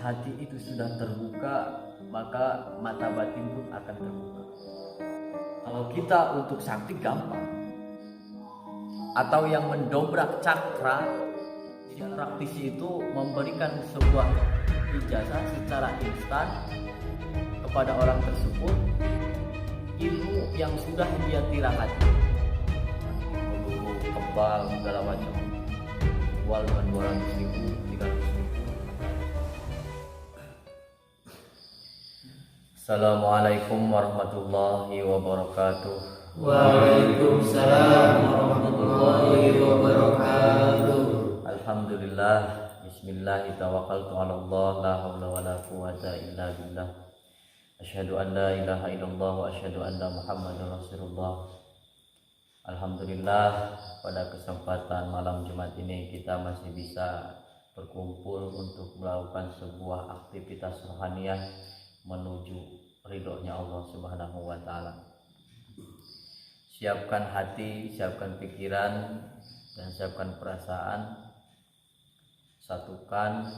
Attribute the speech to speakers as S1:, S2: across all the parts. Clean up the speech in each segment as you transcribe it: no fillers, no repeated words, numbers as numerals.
S1: Hati itu sudah terbuka, maka mata batin pun akan terbuka. Kalau kita untuk sakti gampang, atau yang mendobrak cakra, praktisi itu memberikan sebuah ijazah secara instan kepada orang tersebut ilmu yang sudah dia tirahati, peluru, kebal, segala macam, jual dengan 200.000, 300.000. Assalamualaikum warahmatullahi wabarakatuh.
S2: Waalaikumsalam warahmatullahi wabarakatuh.
S1: Alhamdulillah, bismillah, tawakkaltu ala Allah, la haula wala quwwata illa billah. Asyhadu an la ilaha illallah wa asyhadu anna Muhammadar Rasulullah. Alhamdulillah, pada kesempatan malam Jumat ini kita masih bisa berkumpul untuk melakukan sebuah aktivitas rohaniah menuju ridhonya Allah Subhanahu wa ta'ala. Siapkan hati, siapkan pikiran, dan siapkan perasaan. Satukan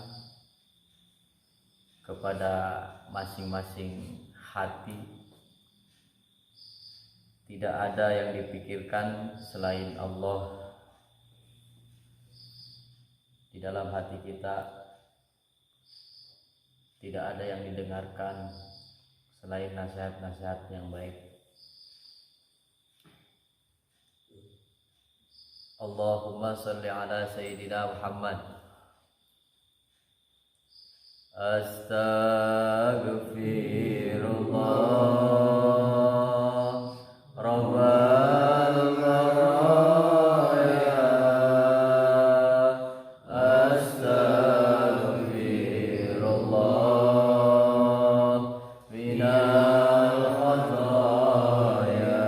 S1: kepada masing-masing hati. Tidak ada yang dipikirkan selain Allah. Di dalam hati kita tidak ada yang didengarkan selain nasihat-nasihat yang baik. Allahumma salli ala Sayyidina Muhammad. Astaghfirullah Rabbal baraya. Astaghfirullah minal khataya.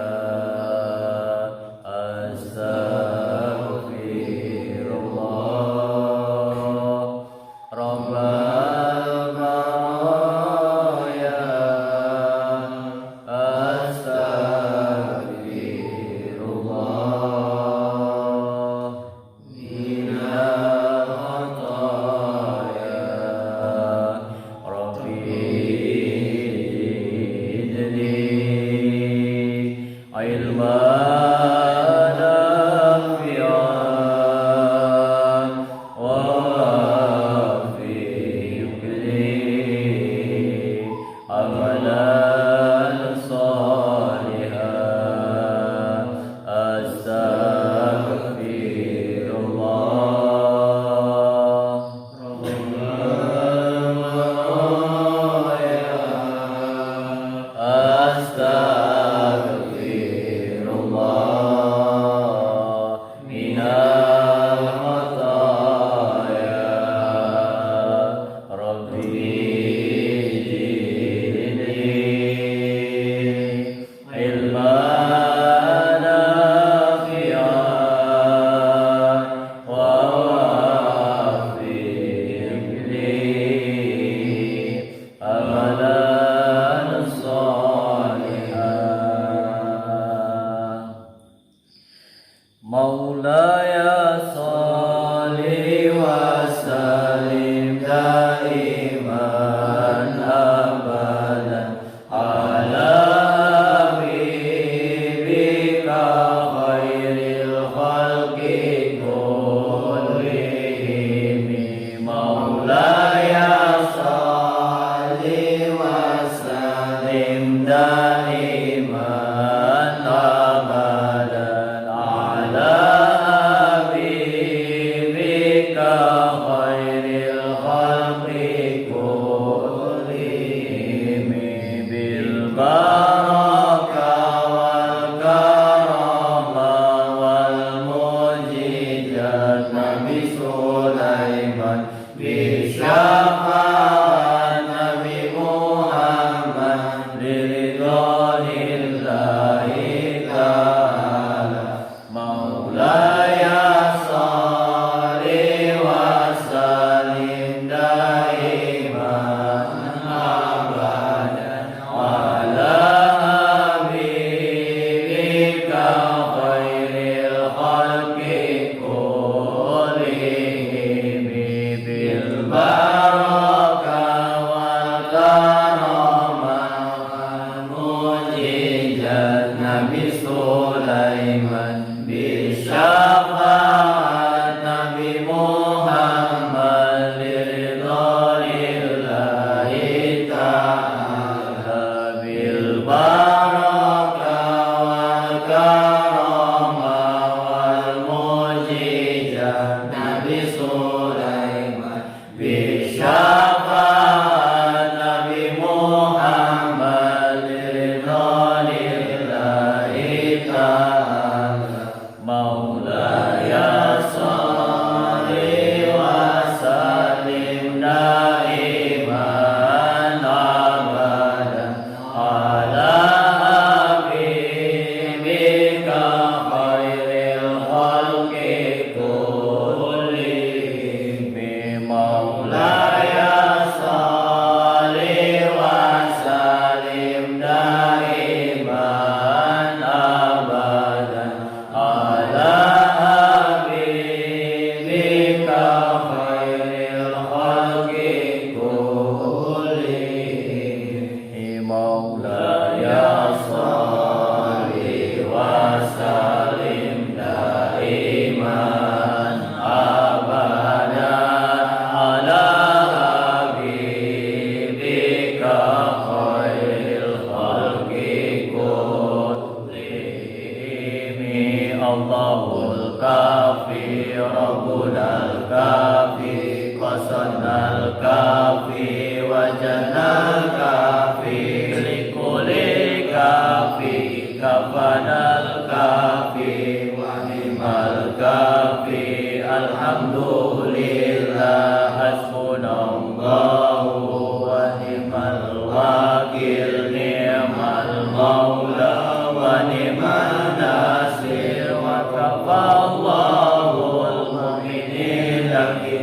S1: Astaghfirullah Rabbal baraya. Astaghfirullah minal khataya. Rabbi zidni ilman nafi'an wa wafiqni amalan salihan. Astaghfirullah Rabbal baraya. Astaghfirullah minal khataya. Rabbi zidni ilman nafi'an wa wafiqni amalan salihan. Maulaya sholli wa sallim daiman abadan ala habibika khairil khalqi kullihim. Maulaya sholli wa sallim daiman abadan ala habibika khairil khalqi kullihim. Bil barakah wal karamah wal mujizat Nabi Sulaiman bisa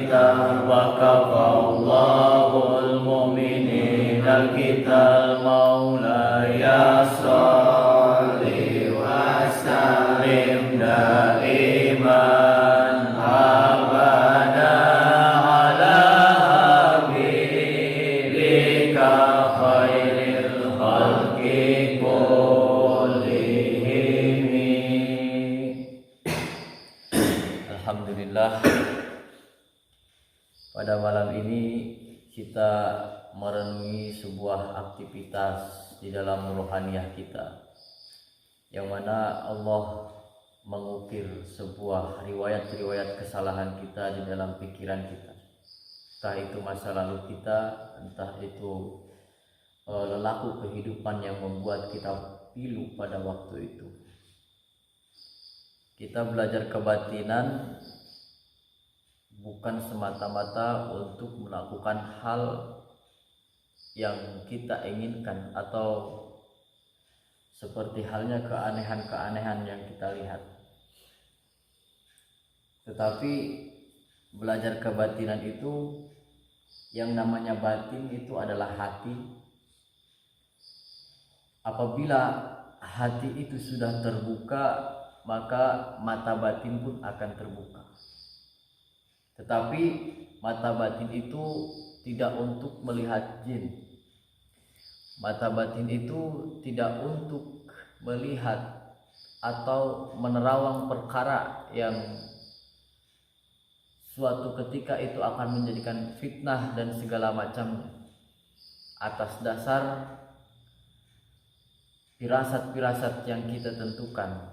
S1: kita wa kafallahu al-mu'minin al-qital maulaya sholli wa sallim daiman abada ala habibika khairil khalqi kullihim. Alhamdulillah, pada malam ini kita merenungi sebuah aktivitas di dalam rohaniyah kita, yang mana Allah mengukir sebuah riwayat-riwayat kesalahan kita di dalam pikiran kita, entah itu masa lalu kita, entah itu lelaku kehidupan yang membuat kita pilu pada waktu itu. Kita belajar kebatinan bukan semata-mata untuk melakukan hal yang kita inginkan atau seperti halnya keanehan-keanehan yang kita lihat, tetapi belajar kebatinan itu, yang namanya batin itu adalah hati. Apabila hati itu sudah terbuka, maka mata batin pun akan terbuka. Tetapi mata batin itu tidak untuk melihat jin. Mata batin itu tidak untuk melihat atau menerawang perkara yang suatu ketika itu akan menjadikan fitnah dan segala macamnya, atas dasar firasat-firasat yang kita tentukan.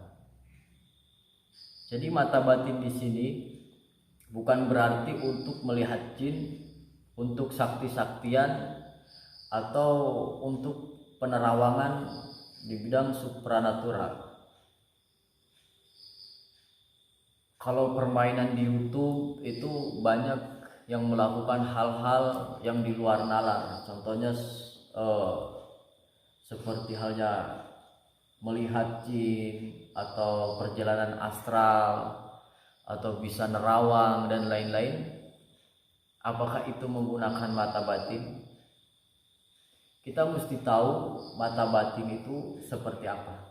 S1: Jadi mata batin di sini bukan berarti untuk melihat jin, untuk sakti-saktian, atau untuk penerawangan di bidang supranatural. Kalau permainan di YouTube itu banyak yang melakukan hal-hal yang di luar nalar. Contohnya seperti halnya melihat jin atau perjalanan astral atau bisa nerawang dan lain-lain. Apakah itu menggunakan mata batin? Kita mesti tahu mata batin itu seperti apa.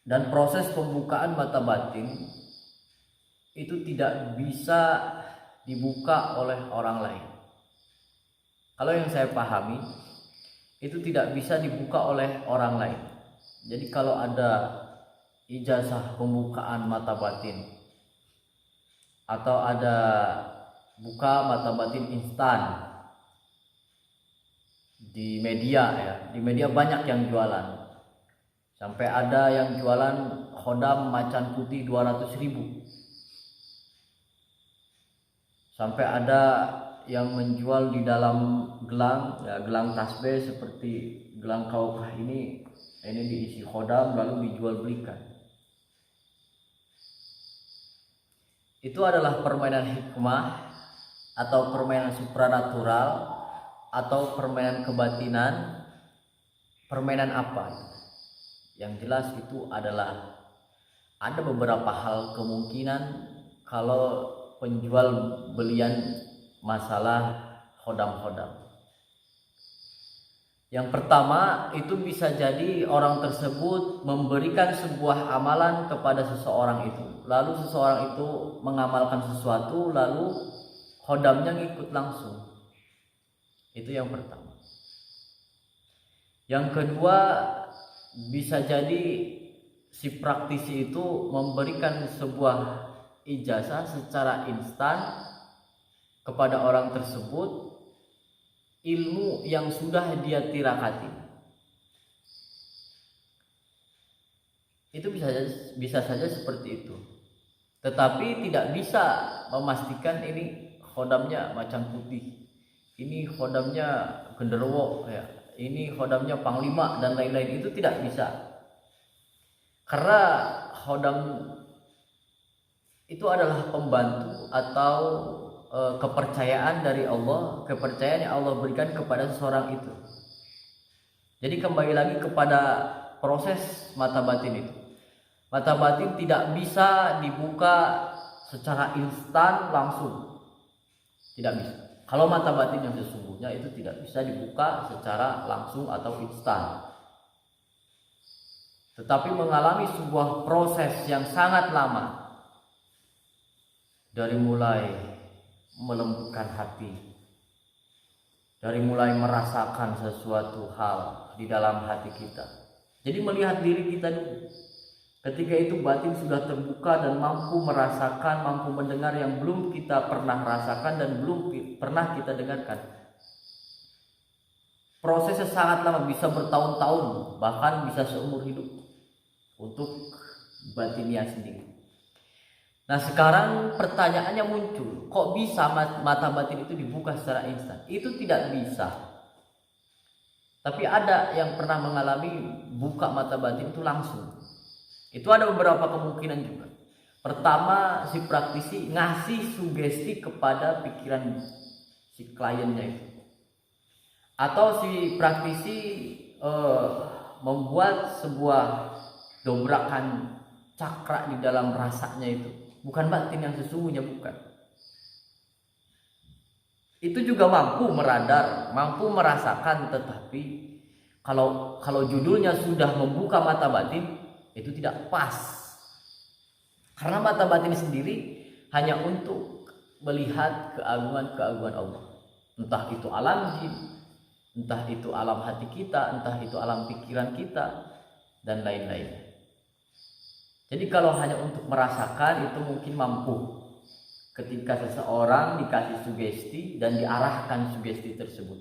S1: Dan proses pembukaan mata batin itu tidak bisa dibuka oleh orang lain. Kalau yang saya pahami, itu tidak bisa dibuka oleh orang lain. Jadi kalau ada ijazah pembukaan mata batin atau ada buka mata batin instan di media, ya, di media banyak yang jualan. Sampai ada yang jualan khodam macan putih 200.000. Sampai ada yang menjual di dalam gelang, ya, gelang tasbih seperti gelang kaukah ini diisi khodam lalu dijual belikan. Itu adalah permainan hikmah atau permainan supranatural atau permainan kebatinan. Permainan apa? Yang jelas itu adalah ada beberapa hal kemungkinan kalau penjual belian masalah khodam-khodam. Yang pertama, itu bisa jadi orang tersebut memberikan sebuah amalan kepada seseorang itu, lalu seseorang itu mengamalkan sesuatu, lalu khodamnya ngikut langsung. Itu yang pertama. Yang kedua, bisa jadi si praktisi itu memberikan sebuah ijazah secara instan kepada orang tersebut ilmu yang sudah dia tirakati. Itu bisa saja seperti itu. Tetapi tidak bisa memastikan ini khodamnya macan putih, ini khodamnya genderuwo, ya, ini khodamnya panglima dan lain-lain. Itu tidak bisa. Karena khodam itu adalah pembantu atau kepercayaan dari Allah, kepercayaan yang Allah berikan kepada seseorang itu. Jadi kembali lagi kepada proses mata batin itu. Mata batin tidak bisa dibuka secara instan langsung. Tidak bisa. Kalau mata batin yang sesungguhnya itu tidak bisa dibuka secara langsung atau instan, tetapi mengalami sebuah proses yang sangat lama, dari mulai melembutkan hati, dari mulai merasakan sesuatu hal di dalam hati kita. Jadi melihat diri kita dulu. Ketika itu batin sudah terbuka dan mampu merasakan, mampu mendengar yang belum kita pernah rasakan dan belum pernah kita dengarkan. Prosesnya sangat lama, bisa bertahun-tahun, bahkan bisa seumur hidup untuk batinnya sendiri. Nah sekarang pertanyaannya muncul, kok bisa mata batin itu dibuka secara instan? Itu tidak bisa. Tapi ada yang pernah mengalami buka mata batin itu langsung. Itu ada beberapa kemungkinan juga. Pertama, si praktisi ngasih sugesti kepada pikiran si kliennya itu. Atau si praktisi membuat sebuah dobrakan cakra di dalam rasanya itu. Bukan batin yang sesungguhnya, bukan. Itu juga mampu meradar, mampu merasakan, tetapi kalau judulnya sudah membuka mata batin, itu tidak pas. Karena mata batin sendiri hanya untuk melihat keagungan-keagungan Allah. Entah itu alam jin, entah itu alam hati kita, entah itu alam pikiran kita, dan lain-lainnya. Jadi kalau hanya untuk merasakan, itu mungkin mampu ketika seseorang dikasih sugesti dan diarahkan sugesti tersebut.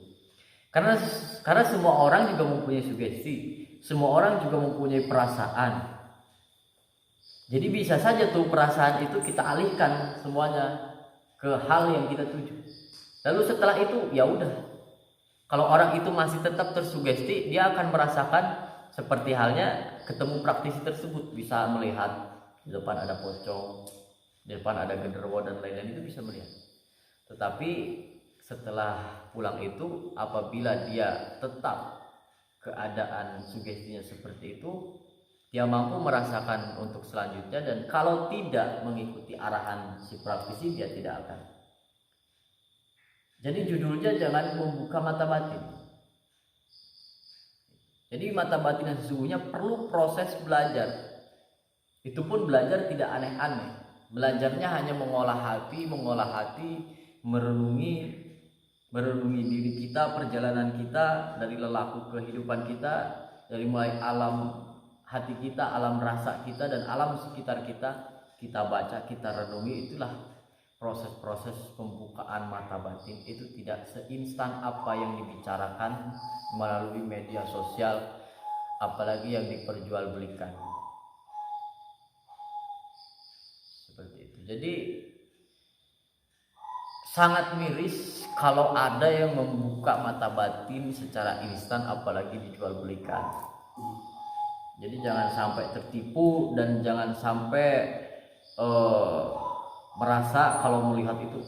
S1: Karena semua orang juga mempunyai sugesti, semua orang juga mempunyai perasaan. Jadi bisa saja tuh perasaan itu kita alihkan semuanya ke hal yang kita tuju. Lalu setelah itu ya udah. Kalau orang itu masih tetap tersugesti, dia akan merasakan seperti halnya ketemu praktisi tersebut, bisa melihat di depan ada pocong, di depan ada genderuwo dan lain-lain, itu bisa melihat. Tetapi setelah pulang itu, apabila dia tetap keadaan sugestinya seperti itu, dia mampu merasakan untuk selanjutnya. Dan kalau tidak mengikuti arahan si praktisi, dia tidak akan. Jadi judulnya jangan membuka mata batin. Jadi mata batin yang sesungguhnya perlu proses belajar. Itu pun belajar tidak aneh-aneh. Belajarnya hanya mengolah hati, merenungi diri kita, perjalanan kita dari lelaku kehidupan kita, dari mulai alam hati kita, alam rasa kita, dan alam sekitar kita. Kita baca, kita renungi. Itulah proses-proses pembukaan mata batin. Itu tidak seinstan apa yang dibicarakan melalui media sosial, apalagi yang diperjualbelikan. Seperti itu. Jadi sangat miris kalau ada yang membuka mata batin secara instan, apalagi dijualbelikan. Jadi jangan sampai tertipu dan jangan sampai merasa kalau melihat itu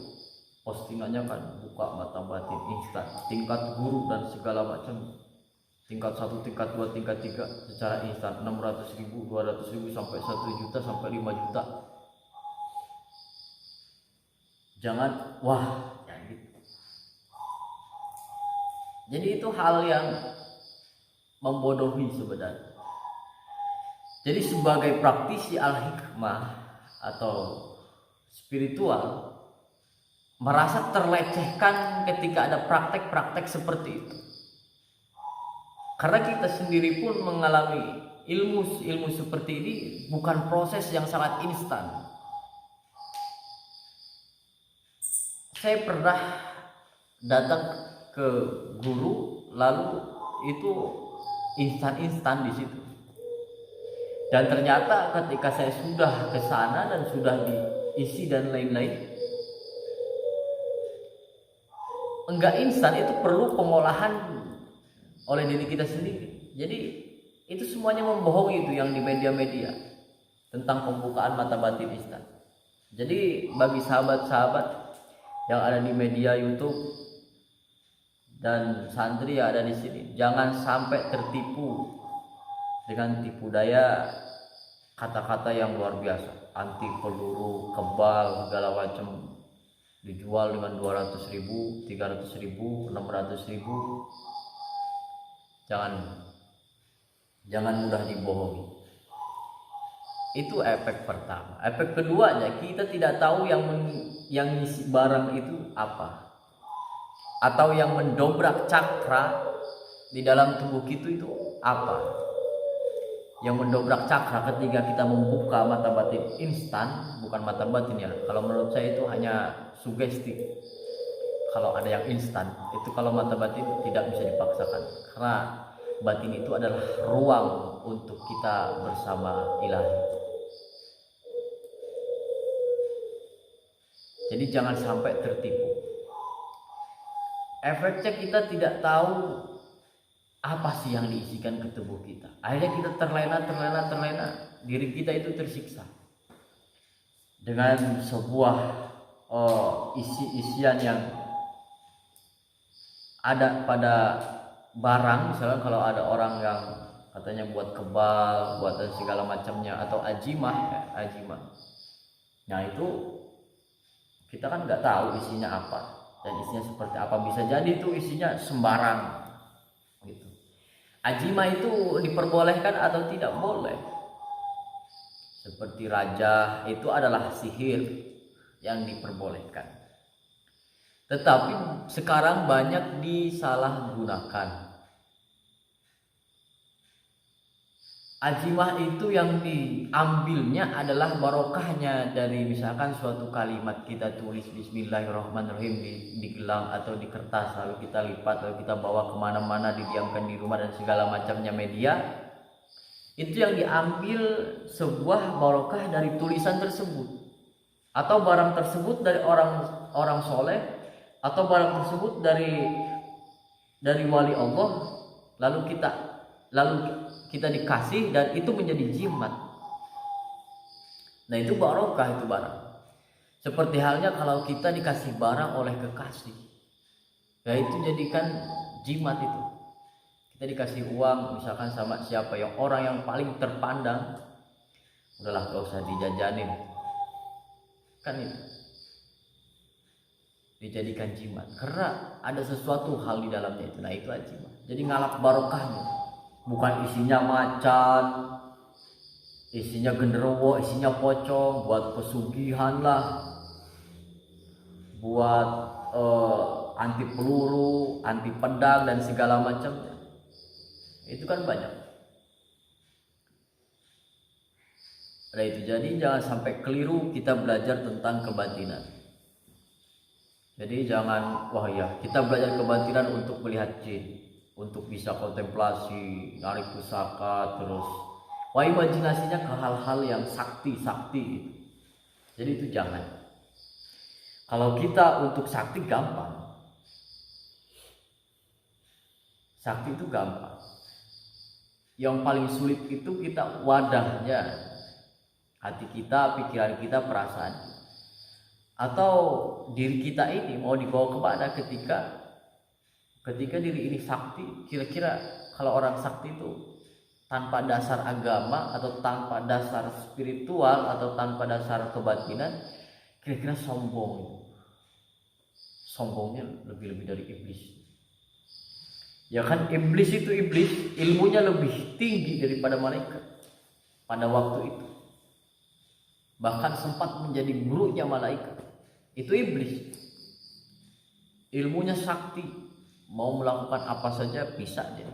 S1: postingannya kan buka mata batin instan, tingkat guru dan segala macam, tingkat 1, tingkat 2, tingkat 3 secara instan, 600.000, 200.000 sampai 1 juta sampai 5 juta. Jangan, wah, jangan gitu. Jadi itu hal yang membodohi sebenarnya. Jadi sebagai praktisi al-hikmah atau spiritual, merasa terlecehkan ketika ada praktek-praktek seperti itu. Karena kita sendiri pun mengalami ilmu seperti ini bukan proses yang sangat instan. Saya pernah datang ke guru, lalu itu instan di situ. Dan ternyata ketika saya sudah ke sana dan sudah diisi dan lain-lain, enggak instan, itu perlu pengolahan oleh diri kita sendiri. Jadi itu semuanya membohongi itu yang di media-media tentang pembukaan mata batin instan. Jadi bagi sahabat-sahabat yang ada di media YouTube dan santri yang ada di sini, jangan sampai tertipu dengan tipu daya kata-kata yang luar biasa. anti peluru, kebal, segala macam dijual dengan 200.000, 300.000, 600.000. Jangan mudah dibohongi. Itu efek pertama. Efek keduanya, kita tidak tahu yang isi barang itu apa, atau yang mendobrak cakra di dalam tubuh kita itu apa. Yang mendobrak cakra ketika kita membuka mata batin instan, bukan mata batin ya. Kalau menurut saya itu hanya sugesti. Kalau ada yang instan, itu kalau mata batin tidak bisa dipaksakan. Karena batin itu adalah ruang untuk kita bersama ilahi. Jadi jangan sampai tertipu. Efeknya kita tidak tahu apa sih yang diisikan ke tubuh kita. Akhirnya kita terlena, diri kita itu tersiksa dengan sebuah isi-isian yang ada pada barang. Misalnya kalau ada orang yang katanya buat kebal, buat segala macamnya, atau ajimah. Nah itu kita kan nggak tahu isinya apa dan isinya seperti apa. Bisa jadi itu isinya sembarang gitu. Ajimah itu diperbolehkan atau tidak boleh. Seperti raja itu adalah sihir yang diperbolehkan. Tetapi sekarang banyak disalahgunakan. Ajimah itu yang diambilnya adalah barokahnya dari misalkan suatu kalimat kita tulis Bismillahirrahmanirrahim di gelang atau di kertas, lalu kita lipat, lalu kita bawa kemana-mana, didiamkan di rumah dan segala macamnya media. Itu yang diambil sebuah barokah dari tulisan tersebut, atau barang tersebut dari orang soleh, atau barang tersebut dari wali Allah, lalu kita dikasih dan itu menjadi jimat. Nah itu barokah itu barang. Seperti halnya kalau kita dikasih barang oleh kekasih, ya itu jadikan jimat itu. Kita dikasih uang misalkan sama siapa, yang orang yang paling terpandang, udahlah gak usah dijajanin, kan itu dijadikan jimat karena ada sesuatu hal di dalamnya itu. Nah itu jimat. Jadi ngalap barokahnya. Bukan isinya macan, isinya genderuwo, isinya pocong, buat pesugihan lah, buat anti peluru, anti pedang dan segala macamnya. Itu kan banyak. Nah itu, jadi jangan sampai keliru kita belajar tentang kebatinan. Jadi jangan, wah ya kita belajar kebatinan untuk melihat jin, untuk bisa kontemplasi, narik pusaka, terus wah imajinasinya ke hal-hal yang sakti gitu. Jadi itu jangan. Kalau kita untuk sakti gampang, sakti itu gampang. Yang paling sulit itu kita wadahnya, hati kita, pikiran kita, perasaan kita, atau diri kita ini mau dibawa kemana ketika diri ini sakti. Kira-kira kalau orang sakti itu tanpa dasar agama atau tanpa dasar spiritual atau tanpa dasar kebatinan, kira-kira sombongnya lebih dari iblis. Ya kan, iblis itu ilmunya lebih tinggi daripada malaikat pada waktu itu, bahkan sempat menjadi gurunya malaikat. Itu iblis, ilmunya sakti, mau melakukan apa saja bisa dia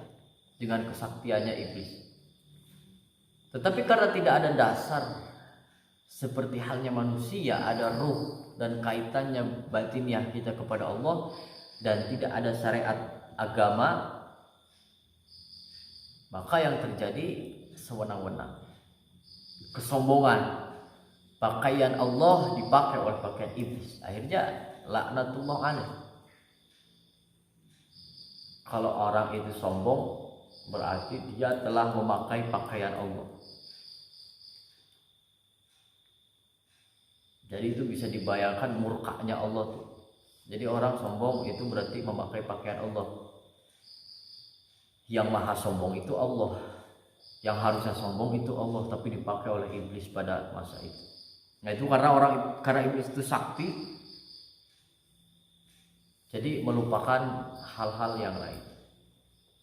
S1: dengan kesaktiannya iblis. Tetapi karena tidak ada dasar seperti halnya manusia, ada ruh dan kaitannya batiniah kita kepada Allah, dan tidak ada syariat agama, maka yang terjadi sewenang-wenang, kesombongan. Pakaian Allah dipakai oleh pakaian iblis, akhirnya laknatullah alaih. Kalau orang itu sombong, berarti dia telah memakai pakaian Allah. Jadi itu bisa dibayangkan murkanya Allah tuh. Jadi orang sombong itu berarti memakai pakaian Allah. Yang maha sombong itu Allah, yang harusnya sombong itu Allah, tapi dipakai oleh iblis pada masa itu. Nah itu karena iblis itu sakti, jadi melupakan hal-hal yang lain.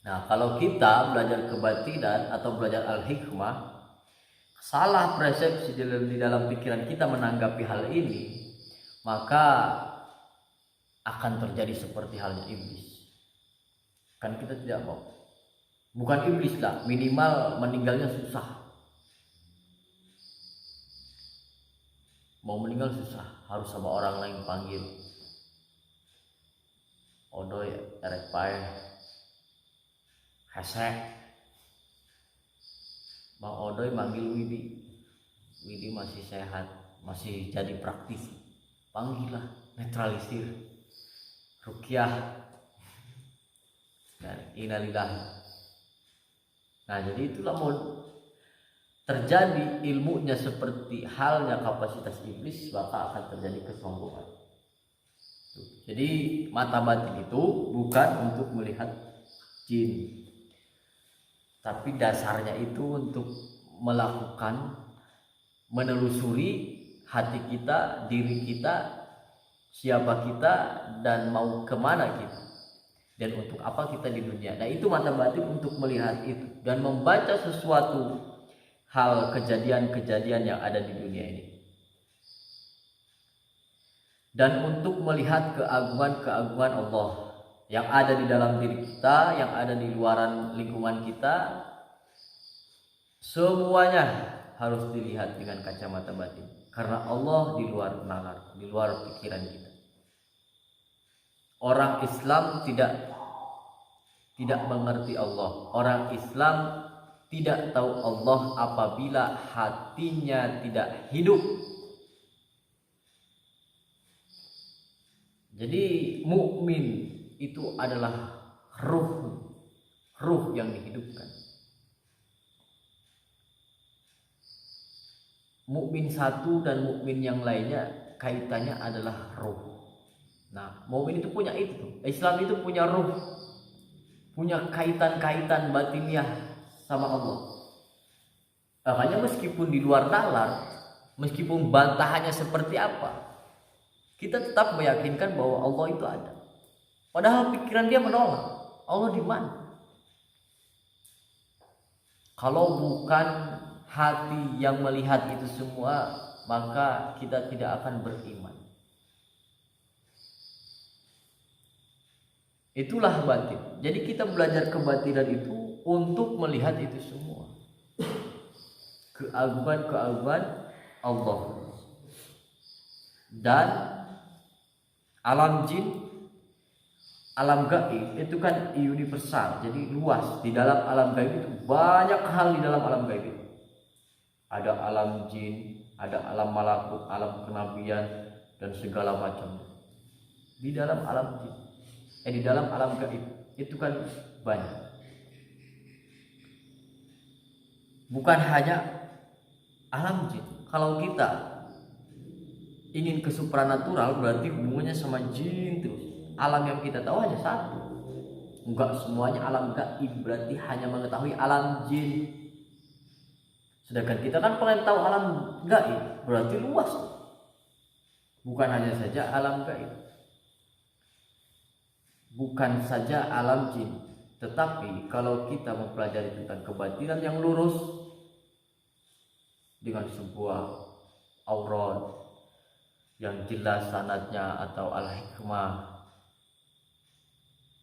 S1: Nah kalau kita belajar kebatinan atau belajar al-hikmah, salah persepsi di dalam pikiran kita menanggapi hal ini, maka akan terjadi seperti halnya iblis. Kan kita tidak mau, bukan iblis lah, minimal meninggalnya susah. Mau meninggal susah, harus sama orang lain panggil. Odoy erek pae hesek. Bang Odoy manggil Widi masih sehat, masih jadi praktisi, panggillah, netralisir. Rukyah dan innalillah. Nah jadi itulah mau terjadi ilmunya seperti halnya kapasitas iblis, maka akan terjadi kesombongan. Jadi mata batin itu bukan untuk melihat jin, tapi dasarnya itu untuk melakukan, menelusuri hati kita, diri kita, siapa kita, dan mau kemana kita, dan untuk apa kita di dunia. Nah itu mata batin untuk melihat itu dan membaca sesuatu hal kejadian-kejadian yang ada di dunia ini, dan untuk melihat keagungan-keagungan Allah yang ada di dalam diri kita, yang ada di luaran lingkungan kita. Semuanya harus dilihat dengan kacamata batin, karena Allah di luar nalar, di luar pikiran kita. Orang Islam tidak mengerti Allah. Orang Islam tidak tahu Allah apabila hatinya tidak hidup. Jadi mukmin itu adalah ruh yang dihidupkan. Mukmin satu dan mukmin yang lainnya kaitannya adalah ruh. Nah, mukmin itu punya itu. Islam itu punya ruh, punya kaitan-kaitan batiniah sama Allah. Makanya meskipun di luar nalar, meskipun bantahannya seperti apa, kita tetap meyakinkan bahwa Allah itu ada. Padahal pikiran dia menolak. Allah di mana? Kalau bukan hati yang melihat itu semua, maka kita tidak akan beriman. Itulah batin. Jadi kita belajar kebatinan itu untuk melihat itu semua. Keagungan Allah. Dan alam jin, alam gaib itu kan universal, jadi luas. Di dalam alam gaib itu banyak hal di dalam alam gaib itu. Ada alam jin, ada alam malakut, alam kenabian, dan segala macam. Di dalam alam jin, di dalam alam gaib itu kan banyak. Bukan hanya alam jin. Kalau kita ingin ke supranatural, berarti hubungannya sama jin terus. Alam yang kita tahu hanya satu. Enggak semuanya alam gaib, berarti hanya mengetahui alam jin. Sedangkan kita kan pengen tahu alam gaib, berarti luas. Bukan hanya saja alam gaib, bukan saja alam jin, tetapi kalau kita mempelajari tentang kebatinan yang lurus dengan sebuah aurat yang jelas sanadnya atau al-hikmah,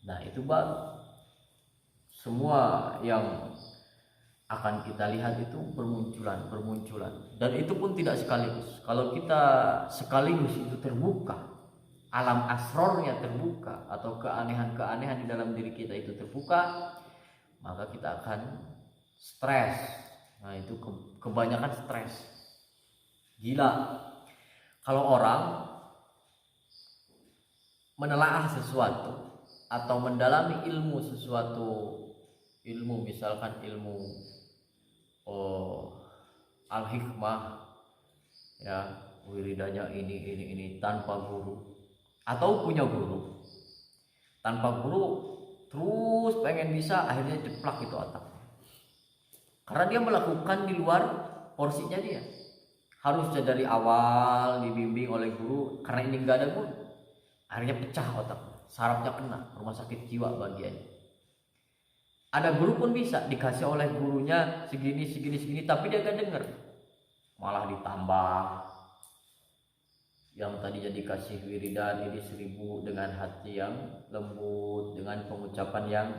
S1: nah itu baru semua yang akan kita lihat itu bermunculan, dan itu pun tidak sekaligus. Kalau kita sekaligus itu terbuka, alam asrornya terbuka, atau keanehan-keanehan di dalam diri kita itu terbuka, maka kita akan stres. Nah itu kebanyakan stres, gila. Kalau orang menelaah sesuatu atau mendalami ilmu sesuatu, ilmu misalkan ilmu al-hikmah, ya wiridanya ini tanpa guru, atau punya guru, tanpa guru terus pengen bisa, akhirnya jeplak itu otaknya, karena dia melakukan di luar porsinya dia. Harusnya dari awal dibimbing oleh guru, karena ini nggak ada guru, akhirnya pecah otak, sarafnya kena, rumah sakit jiwa bagiannya. Ada guru pun bisa dikasih oleh gurunya segini, tapi dia gak denger, malah ditambah. Yang tadinya dikasih wiridan ini 1000 dengan hati yang lembut, dengan pengucapan yang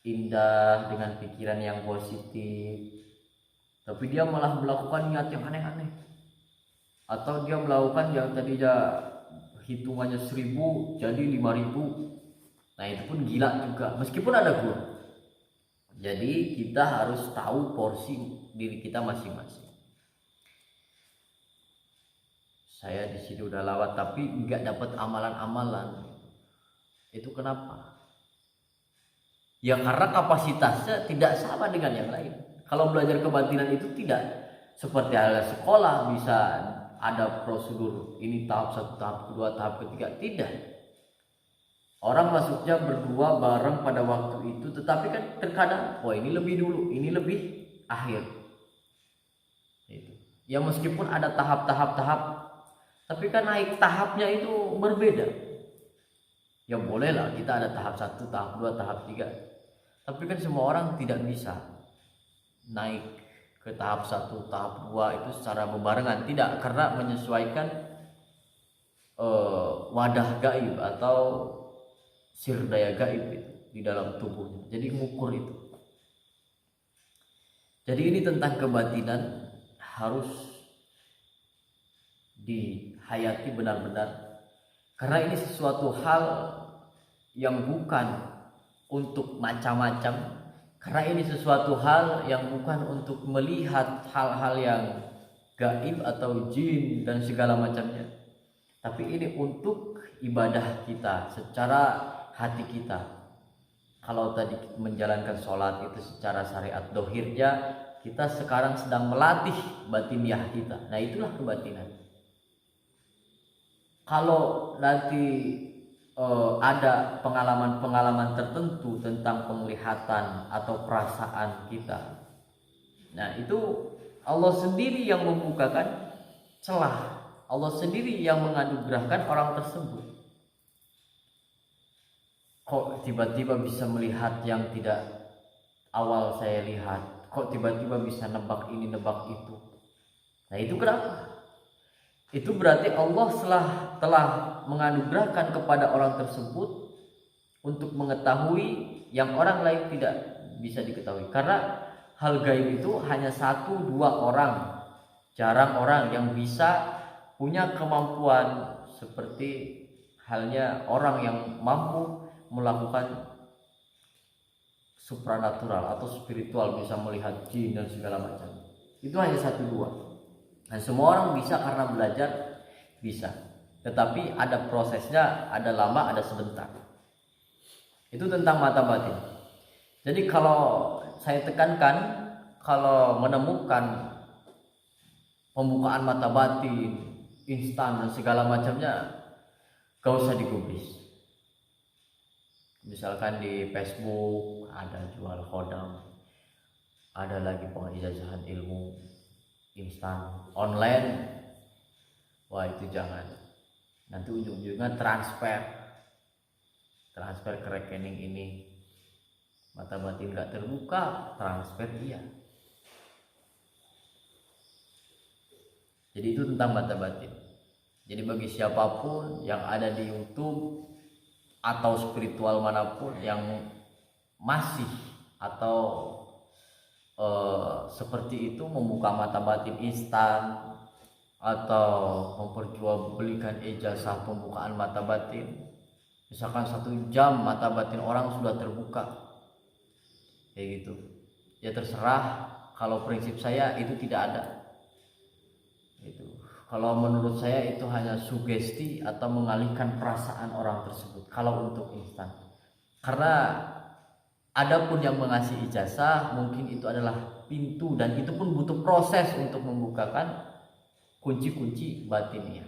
S1: indah, dengan pikiran yang positif, tapi dia malah melakukan niat yang aneh-aneh. Atau dia melakukan yang tadinya hitungannya 1000 jadi 5000. Nah itu pun gila juga, meskipun ada guru. Jadi kita harus tahu porsi diri kita masing-masing. Saya di sini udah lewat tapi nggak dapat amalan-amalan. Itu kenapa? Ya karena kapasitasnya tidak sama dengan yang lain. Kalau belajar kebatinan itu tidak seperti halnya sekolah bisa ada prosedur ini tahap 1, tahap kedua, tahap ketiga, tidak. Orang masuknya berdua bareng pada waktu itu, tetapi kan terkadang ini lebih dulu, ini lebih akhir. Itu. Ya meskipun ada tahap-tahap, tapi kan naik tahapnya itu berbeda. Ya bolehlah kita ada tahap 1, tahap 2, tahap 3. Tapi kan semua orang tidak bisa naik ke tahap 1, tahap 2 itu secara berbarengan, tidak, karena menyesuaikan wadah gaib atau daya gaib itu di dalam tubuhnya. Jadi mengukur itu. Jadi ini tentang kebatinan harus dihayati benar-benar, karena ini sesuatu hal yang bukan untuk macam-macam, karena ini sesuatu hal yang bukan untuk melihat hal-hal yang gaib atau jin dan segala macamnya, tapi ini untuk ibadah kita secara hati kita. Kalau tadi menjalankan sholat itu secara syariat dohirnya, kita sekarang sedang melatih batiniah kita. Nah itulah kebatinan. Kalau nanti ada pengalaman-pengalaman tertentu tentang penglihatan atau perasaan kita, nah itu Allah sendiri yang membukakan celah, Allah sendiri yang menganugerahkan orang tersebut. Kok tiba-tiba bisa melihat yang tidak awal saya lihat, kok tiba-tiba bisa nebak ini nebak itu. Nah itu kenapa? Itu berarti Allah telah menganugerahkan kepada orang tersebut untuk mengetahui yang orang lain tidak bisa diketahui. Karena hal gaib itu hanya 1-2 orang, jarang orang yang bisa punya kemampuan seperti halnya orang yang mampu melakukan supranatural atau spiritual, bisa melihat jin dan segala macam. Itu hanya 1-2. Dan semua orang bisa karena belajar bisa. Tetapi ada prosesnya, ada lama, ada sebentar. Itu tentang mata batin. Jadi kalau saya tekankan, kalau menemukan pembukaan mata batin instan dan segala macamnya, gak usah digubris. Misalkan di Facebook ada jual khodam, ada lagi pengijazahan ilmu instan online, wah itu jangan. Nanti ujung-ujungnya transfer ke rekening ini, mata batin gak terbuka, transfer iya. Jadi itu tentang mata batin. Jadi bagi siapapun yang ada di YouTube atau spiritual manapun yang masih atau seperti itu membuka mata batin instan atau memperjualbelikan ijazah pembukaan mata batin, misalkan 1 jam mata batin orang sudah terbuka, kayak gitu, ya terserah. Kalau prinsip saya itu tidak ada. Itu kalau menurut saya itu hanya sugesti atau mengalihkan perasaan orang tersebut kalau untuk instan. Karena adapun yang mengasih ijazah mungkin itu adalah pintu, dan itu pun butuh proses untuk membukakan kunci-kunci batinnya.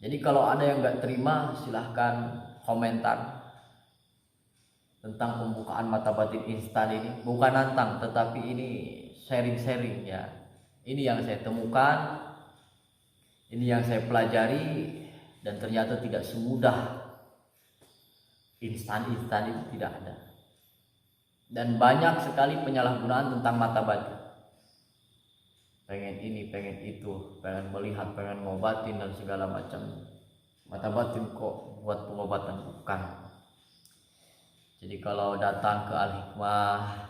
S1: Jadi kalau ada yang nggak terima, silahkan komentar tentang pembukaan mata batin instan ini. Bukan nantang, tetapi ini sharing-sharing ya. Ini yang saya temukan, ini yang saya pelajari, dan ternyata tidak semudah instan-instan itu, tidak ada. Dan banyak sekali penyalahgunaan tentang mata batin. Pengen ini, pengen itu, pengen melihat, pengen ngobatin dan segala macam. Mata batin kok buat pengobatan, bukan. Jadi kalau datang ke Al-Hikmah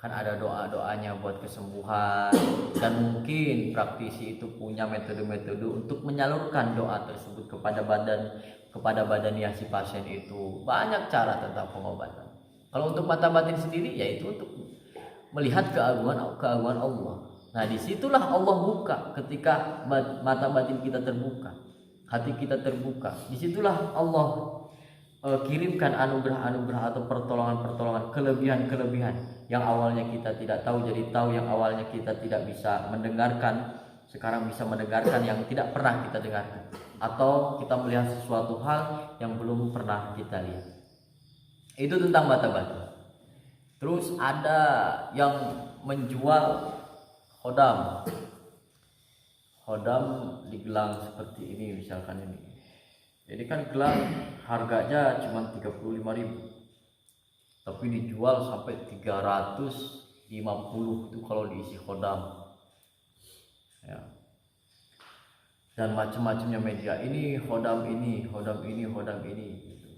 S1: kan ada doa-doanya buat kesembuhan, dan mungkin praktisi itu punya metode-metode untuk menyalurkan doa tersebut kepada badan yang si pasien itu. Banyak cara tentang pengobatan. Kalau untuk mata batin sendiri, yaitu untuk melihat keagungan Allah. Nah, disitulah Allah buka. Ketika mata batin kita terbuka, hati kita terbuka, disitulah Allah kirimkan anugerah-anugerah atau pertolongan-pertolongan, kelebihan-kelebihan yang awalnya kita tidak tahu jadi tahu, yang awalnya kita tidak bisa mendengarkan sekarang bisa mendengarkan yang tidak pernah kita dengarkan, atau kita melihat sesuatu hal yang belum pernah kita lihat. Itu tentang mata batin. Terus ada yang menjual khodam digelang seperti ini misalkan ini. Jadi kan gelang harganya cuma 35.000, tapi dijual sampai 350 itu kalau diisi khodam ya. Dan macam-macamnya media, ini khodam ini gitu.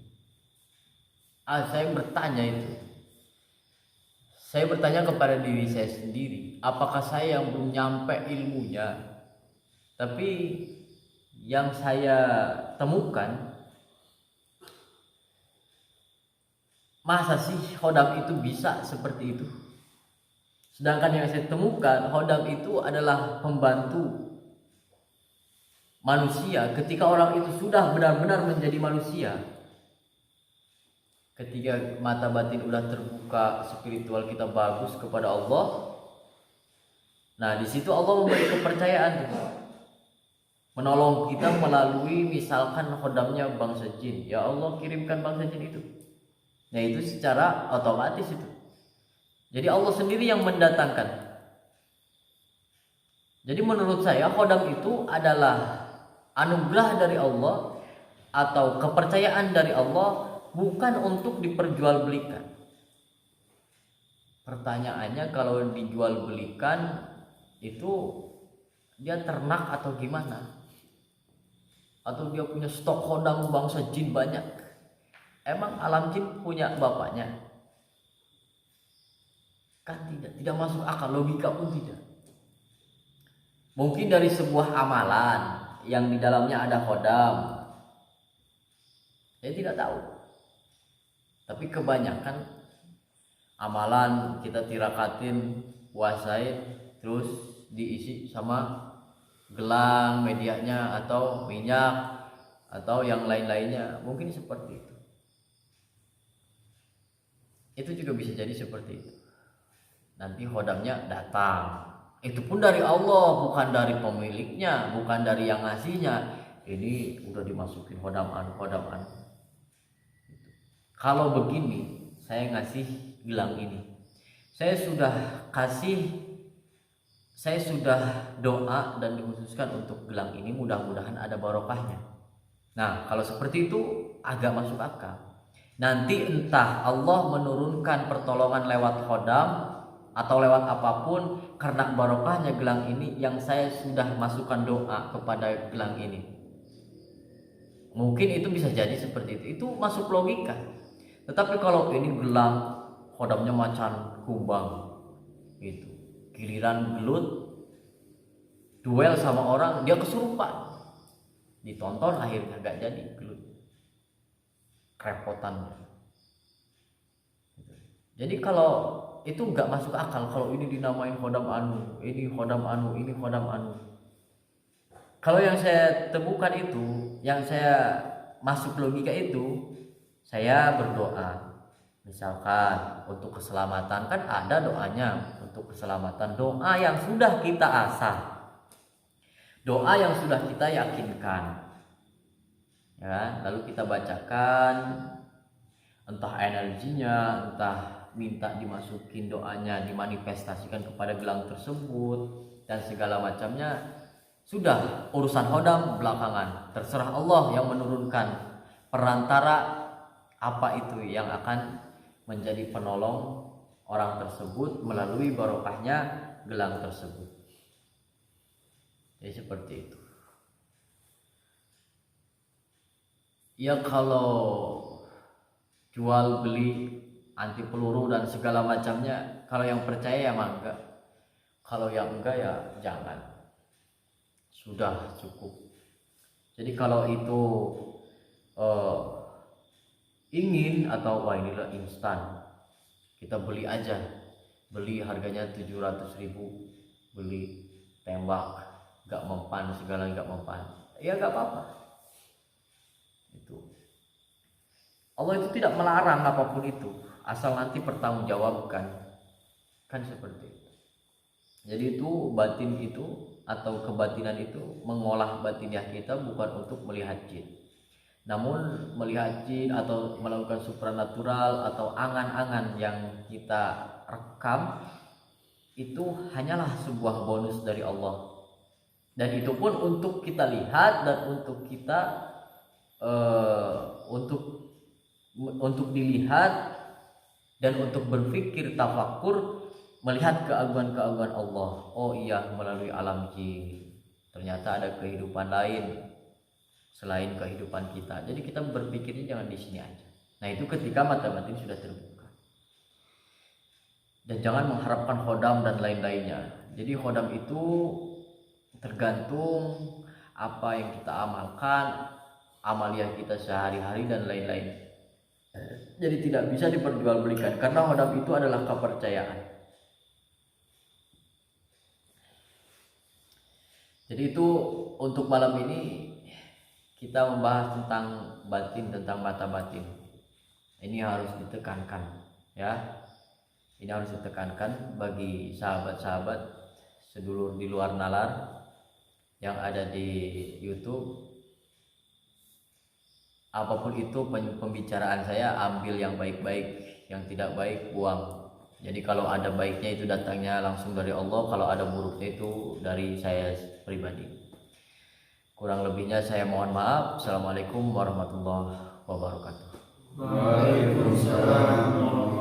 S1: Saya bertanya kepada diri saya sendiri, apakah saya yang belum nyampe ilmunya? Tapi yang saya temukan, masa sih khodam itu bisa seperti itu? Sedangkan yang saya temukan, khodam itu adalah pembantu manusia ketika orang itu sudah benar-benar menjadi manusia. Ketika mata batin udah terbuka, spiritual kita bagus kepada Allah. Nah, di situ Allah memberi kepercayaan, menolong kita melalui misalkan khodamnya bangsa jin. Ya Allah kirimkan bangsa jin itu. Nah, itu secara otomatis itu. Jadi Allah sendiri yang mendatangkan. Jadi menurut saya khodam itu adalah anugerah dari Allah atau kepercayaan dari Allah, bukan untuk diperjualbelikan. Pertanyaannya, kalau dijual-belikan itu dia ternak atau gimana? Atau dia punya stok khodam bangsa jin banyak? Emang alam jin punya bapaknya? Kan tidak masuk akal, logika pun tidak. Mungkin dari sebuah amalan yang di dalamnya ada khodam, saya tidak tahu. Tapi kebanyakan amalan kita tirakatin, puasain, terus diisi sama gelang, medianya, atau minyak, atau yang lain-lainnya. Mungkin seperti itu. Itu juga bisa jadi seperti itu. Nanti khodamnya datang, itu pun dari Allah, bukan dari pemiliknya, bukan dari yang ngasihnya. Ini udah dimasukin khodam anu. Kalau begini, saya ngasih gelang ini, saya sudah doa dan dikhususkan untuk gelang ini, mudah-mudahan ada barokahnya. Nah, kalau seperti itu agak masuk akal. Nanti entah Allah menurunkan pertolongan lewat khodam atau lewat apapun, karena barokahnya gelang ini yang saya sudah masukkan doa kepada gelang ini. Mungkin itu bisa jadi seperti itu. Itu masuk logika. Tetapi kalau ini gelang khodamnya macan kumbang gitu, giliran gelut duel sama orang, dia kesurupan, ditonton akhirnya gak jadi gelut, kerepotan. Jadi kalau itu nggak masuk akal, kalau ini dinamain khodam anu, ini khodam anu, ini khodam anu. Kalau yang saya temukan itu, yang saya masuk logika itu, saya berdoa. Misalkan untuk keselamatan, kan ada doanya untuk keselamatan, doa yang sudah kita asah, doa yang sudah kita yakinkan, ya, lalu kita bacakan, entah energinya, entah minta dimasukin doanya, dimanifestasikan kepada gelang tersebut dan segala macamnya, sudah urusan hodam belakangan. Terserah Allah yang menurunkan perantara apa itu yang akan menjadi penolong orang tersebut melalui barokahnya gelang tersebut. Jadi seperti itu. Ya kalau jual beli anti peluru dan segala macamnya, kalau yang percaya ya mangga, kalau yang enggak ya jangan, sudah cukup. Jadi kalau itu ingin atau wah inilah instan, kita beli aja, beli harganya 700.000, beli tembak gak mempan, segala gak mempan, ya gak apa-apa. Itu Allah itu tidak melarang apapun itu, asal nanti pertanggungjawabkan, kan seperti itu. Jadi itu batin itu atau kebatinan itu mengolah batiniah kita bukan untuk melihat jin, namun melihat jin atau melakukan supranatural atau angan-angan yang kita rekam itu hanyalah sebuah bonus dari Allah, dan itu pun untuk kita lihat dan untuk kita untuk dilihat dan untuk berpikir tafakur melihat keagungan-keagungan Allah. Oh iya, melalui alam jin ternyata ada kehidupan lain selain kehidupan kita. Jadi kita berpikirnya jangan di sini aja. Nah itu ketika mata batin sudah terbuka. Dan jangan mengharapkan khodam dan lain-lainnya. Jadi khodam itu tergantung apa yang kita amalkan, amaliyah kita sehari-hari dan lain-lain. Jadi tidak bisa diperjualbelikan karena khodam itu adalah kepercayaan. Jadi itu untuk malam ini kita membahas tentang batin, tentang mata batin. Ini harus ditekankan, ya. Ini harus ditekankan bagi sahabat-sahabat sedulur di luar nalar yang ada di YouTube. Apapun itu pembicaraan saya, ambil yang baik-baik, yang tidak baik buang. Jadi kalau ada baiknya itu datangnya langsung dari Allah, kalau ada buruknya itu dari saya pribadi. Kurang lebihnya saya mohon maaf. Assalamualaikum warahmatullahi wabarakatuh.
S2: Waalaikumsalam.